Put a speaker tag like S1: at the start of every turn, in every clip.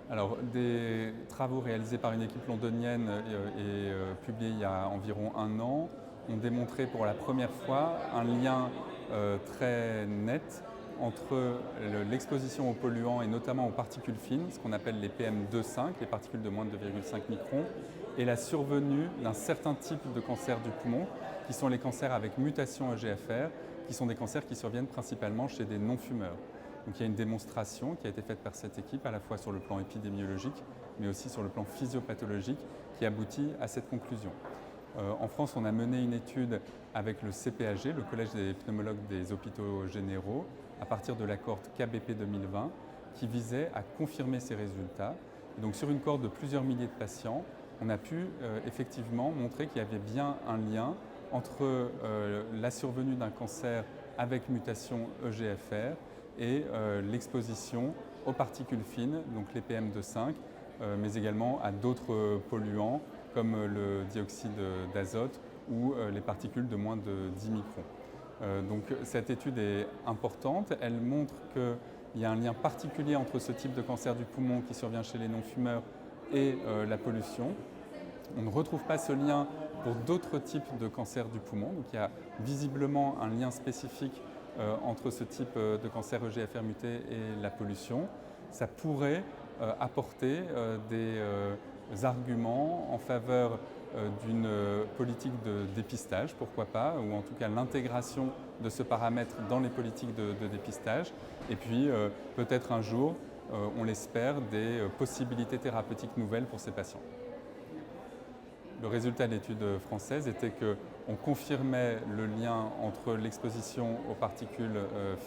S1: Alors, des travaux réalisés par une équipe londonienne et publiés il y a environ 1 an ont démontré pour la première fois un lien très net entre l'exposition aux polluants et notamment aux particules fines, ce qu'on appelle les PM2,5, les particules de moins de 2,5 microns, et la survenue d'un certain type de cancer du poumon, qui sont les cancers avec mutation EGFR, qui sont des cancers qui surviennent principalement chez des non-fumeurs. Donc il y a une démonstration qui a été faite par cette équipe, à la fois sur le plan épidémiologique, mais aussi sur le plan physiopathologique, qui aboutit à cette conclusion. En France, on a mené une étude avec le CPAG, le Collège des pneumologues des hôpitaux généraux, à partir de la cohorte KBP 2020, qui visait à confirmer ces résultats. Et donc sur une cohorte de plusieurs milliers de patients, on a pu effectivement montrer qu'il y avait bien un lien entre la survenue d'un cancer avec mutation EGFR et l'exposition aux particules fines, donc les PM2,5, mais également à d'autres polluants comme le dioxyde d'azote ou les particules de moins de 10 microns. Donc cette étude est importante, elle montre qu'il y a un lien particulier entre ce type de cancer du poumon qui survient chez les non-fumeurs et la pollution. On ne retrouve pas ce lien pour d'autres types de cancers du poumon, donc il y a visiblement un lien spécifique entre ce type de cancer EGFR muté et la pollution. Ça pourrait apporter des arguments en faveur d'une politique de dépistage, pourquoi pas, ou en tout cas l'intégration de ce paramètre dans les politiques de dépistage. Et puis peut-être un jour, on l'espère, des possibilités thérapeutiques nouvelles pour ces patients. Le résultat de l'étude française était qu'on confirmait le lien entre l'exposition aux particules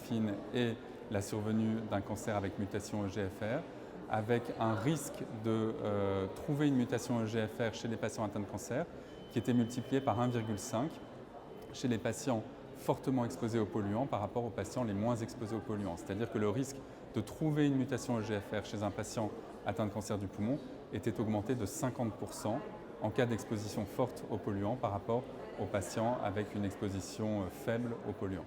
S1: fines et la survenue d'un cancer avec mutation EGFR, avec un risque de trouver une mutation EGFR chez les patients atteints de cancer qui était multiplié par 1,5 chez les patients fortement exposés aux polluants par rapport aux patients les moins exposés aux polluants. C'est-à-dire que le risque de trouver une mutation EGFR chez un patient atteint de cancer du poumon était augmenté de 50% en cas d'exposition forte aux polluants par rapport aux patients avec une exposition faible aux polluants.